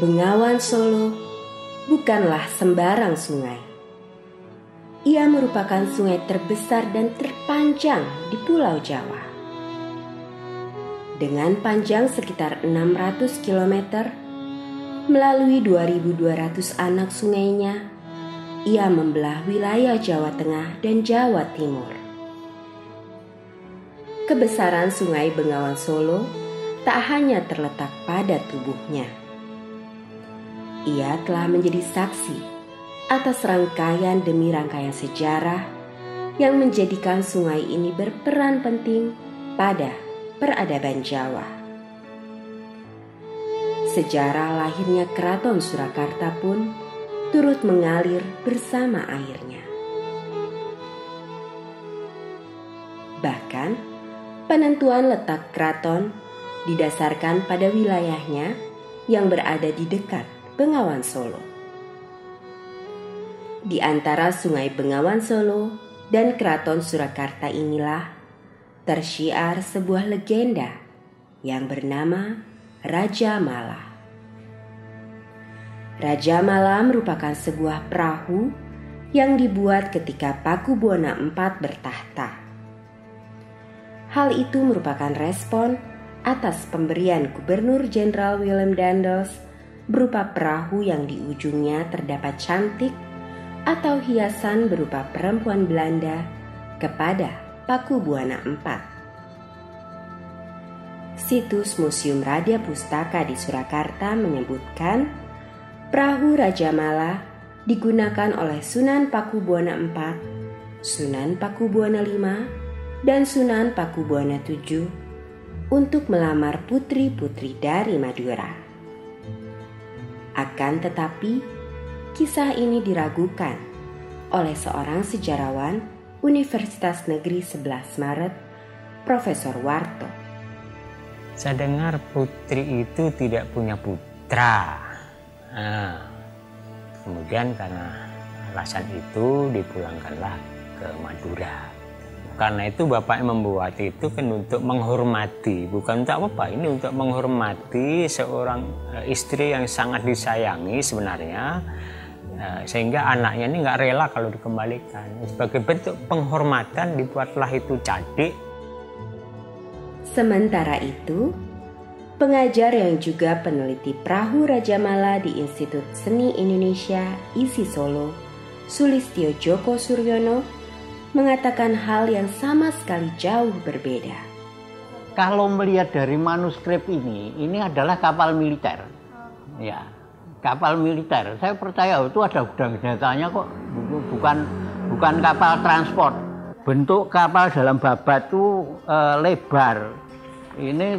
Bengawan Solo bukanlah sembarang sungai. Ia merupakan sungai terbesar dan terpanjang di Pulau Jawa. Dengan panjang sekitar 600 km, melalui 2.200 anak sungainya, ia membelah wilayah Jawa Tengah dan Jawa Timur. Kebesaran Sungai Bengawan Solo tak hanya terletak pada tubuhnya. Ia telah menjadi saksi atas rangkaian demi rangkaian sejarah yang menjadikan sungai ini berperan penting pada peradaban Jawa. Sejarah lahirnya Keraton Surakarta pun turut mengalir bersama airnya. Bahkan, penentuan letak keraton didasarkan pada wilayahnya yang berada di dekat Bengawan Solo. Di antara Sungai Bengawan Solo dan Keraton Surakarta inilah tersyiar sebuah legenda yang bernama Raja Mala. Raja Mala merupakan sebuah perahu yang dibuat ketika Pakubuwana IV bertahta. Hal itu merupakan respon atas pemberian Gubernur Jenderal Willem Daendels berupa perahu yang di ujungnya terdapat cantik atau hiasan berupa perempuan Belanda kepada Pakubuwana IV. Situs Museum Radia Pustaka di Surakarta menyebutkan perahu Raja Mala digunakan oleh Sunan Pakubuwana IV, Sunan Pakubuwana V, dan Sunan Pakubuwana VII untuk melamar putri-putri dari Madura. Akan tetapi, kisah ini diragukan oleh seorang sejarawan Universitas Negeri 11 Maret, Profesor Warto. Saya dengar putri itu tidak punya putra. Kemudian karena alasan itu dipulangkanlah ke Madura. Karena itu bapaknya membuat itu kan untuk menghormati, bukan untuk apa-apa, ini untuk menghormati seorang istri yang sangat disayangi sebenarnya, sehingga anaknya ini nggak rela kalau dikembalikan. Sebagai bentuk penghormatan dibuatlah itu cadik. Sementara itu, pengajar yang juga peneliti perahu Raja Mala di Institut Seni Indonesia ISI Solo, Sulistyo Djoko Suryono, mengatakan hal yang sama sekali jauh berbeda. Kalau melihat dari manuskrip ini adalah kapal militer. Ya, kapal militer. Saya percaya itu ada gudang senjatanya kok, bukan kapal transport. Bentuk kapal dalam babat itu lebar. Ini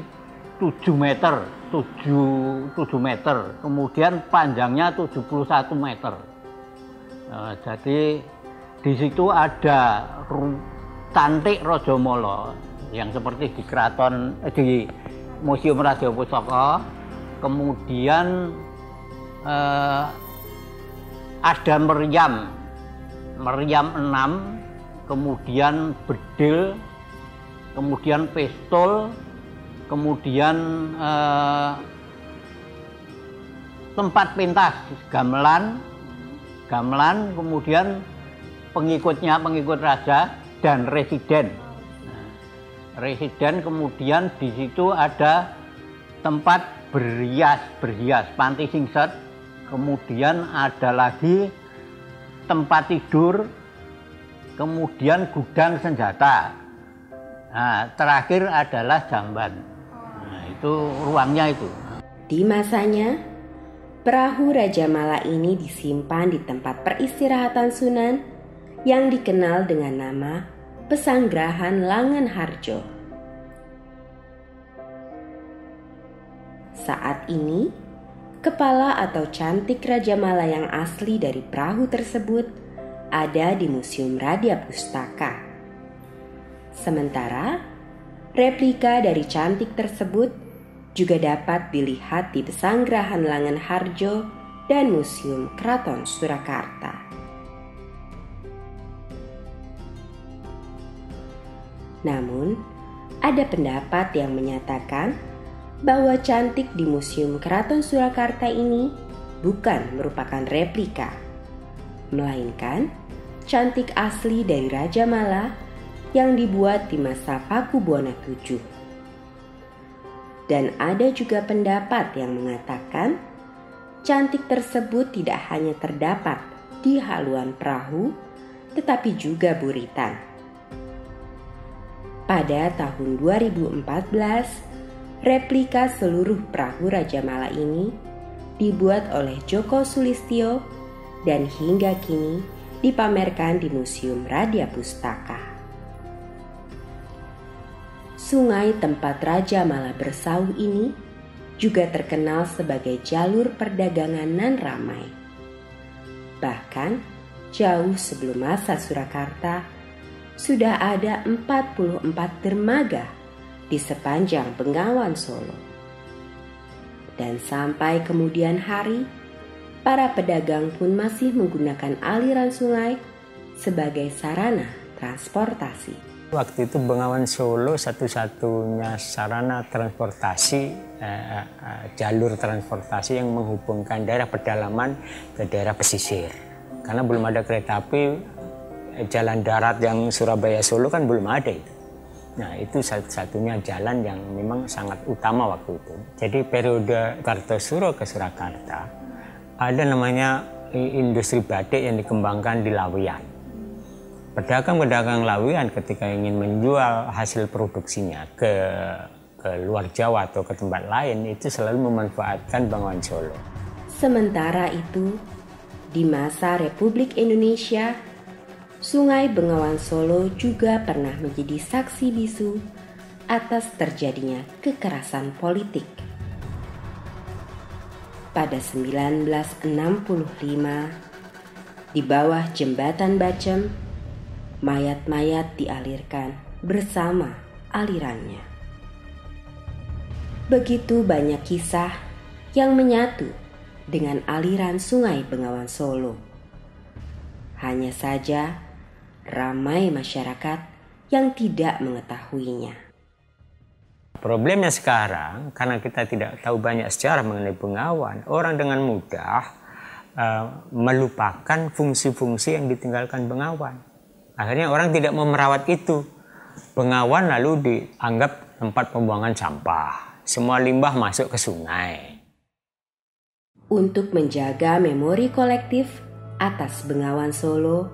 7 meter, 7 meter. Kemudian panjangnya 71 meter. Jadi di situ ada cantik Rajamala yang seperti di keraton di Museum Radia Pustaka. Kemudian ada meriam 6, kemudian bedil, kemudian pistol, kemudian tempat pentas gamelan, kemudian pengikut raja dan residen. Kemudian di situ ada tempat berhias panti singset, kemudian ada lagi tempat tidur, kemudian gudang senjata. Nah, terakhir adalah jamban. Nah, itu ruangnya itu. Di masanya, perahu Raja Mala ini disimpan di tempat peristirahatan Sunan yang dikenal dengan nama Pesanggrahan Langen Harjo. Saat ini, kepala atau cantik Raja Mala yang asli dari perahu tersebut ada di Museum Radia Pustaka. Sementara, replika dari cantik tersebut juga dapat dilihat di Pesanggrahan Langen Harjo dan Museum Keraton Surakarta. Namun, ada pendapat yang menyatakan bahwa cantik di Museum Keraton Surakarta ini bukan merupakan replika, melainkan cantik asli dari Raja Mala yang dibuat di masa Pakubuwana VII. Dan ada juga pendapat yang mengatakan cantik tersebut tidak hanya terdapat di haluan perahu, tetapi juga buritan. Pada tahun 2014, replika seluruh perahu Raja Mala ini dibuat oleh Djoko Sulistyo dan hingga kini dipamerkan di Museum Radya Pustaka. Sungai tempat Raja Mala bersauh ini juga terkenal sebagai jalur perdagangan nan ramai. Bahkan jauh sebelum masa Surakarta, sudah ada 44 dermaga di sepanjang Bengawan Solo. Dan sampai kemudian hari, para pedagang pun masih menggunakan aliran sungai sebagai sarana transportasi. Waktu itu Bengawan Solo satu-satunya sarana transportasi, jalur transportasi yang menghubungkan daerah pedalaman ke daerah pesisir. Karena belum ada kereta api, jalan darat yang Surabaya Solo kan belum ada itu. Nah, itu satu-satunya jalan yang memang sangat utama waktu itu. Jadi periode Kartosuro ke Surakarta, ada namanya industri batik yang dikembangkan di Laweyan. Pedagang-pedagang Laweyan ketika ingin menjual hasil produksinya ke luar Jawa atau ke tempat lain, itu selalu memanfaatkan Bengawan Solo. Sementara itu, di masa Republik Indonesia, Sungai Bengawan Solo juga pernah menjadi saksi bisu atas terjadinya kekerasan politik. Pada 1965, di bawah jembatan Bacem, mayat-mayat dialirkan bersama alirannya. Begitu banyak kisah yang menyatu dengan aliran Sungai Bengawan Solo. Hanya saja, ramai masyarakat yang tidak mengetahuinya. Problemnya sekarang, karena kita tidak tahu banyak sejarah mengenai Bengawan, orang dengan mudah melupakan fungsi-fungsi yang ditinggalkan Bengawan. Akhirnya orang tidak mau merawat itu. Bengawan lalu dianggap tempat pembuangan sampah. Semua limbah masuk ke sungai. Untuk menjaga memori kolektif atas Bengawan Solo,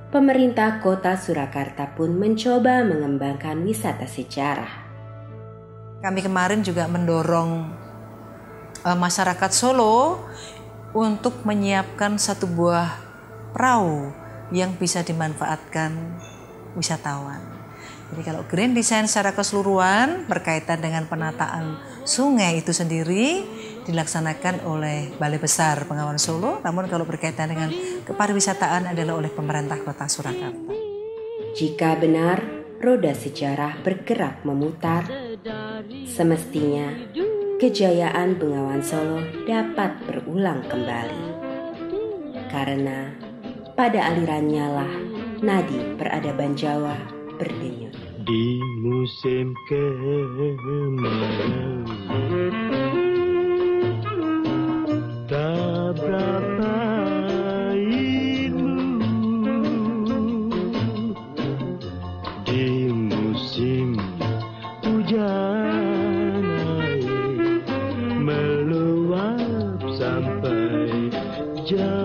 pemerintah kota Surakarta pun mencoba mengembangkan wisata sejarah. Kami kemarin juga mendorong masyarakat Solo untuk menyiapkan satu buah perahu yang bisa dimanfaatkan wisatawan. Jadi kalau green design secara keseluruhan berkaitan dengan penataan sungai itu sendiri dilaksanakan oleh Balai Besar Bengawan Solo, namun kalau berkaitan dengan kepariwisataan adalah oleh pemerintah kota Surakarta. Jika benar roda sejarah bergerak memutar, semestinya kejayaan Bengawan Solo dapat berulang kembali. Karena pada alirannya lah nadi peradaban Jawa berdenyut. Di musim kemarau tak berapa ilmu, di musim hujan air meluap sampai jauh.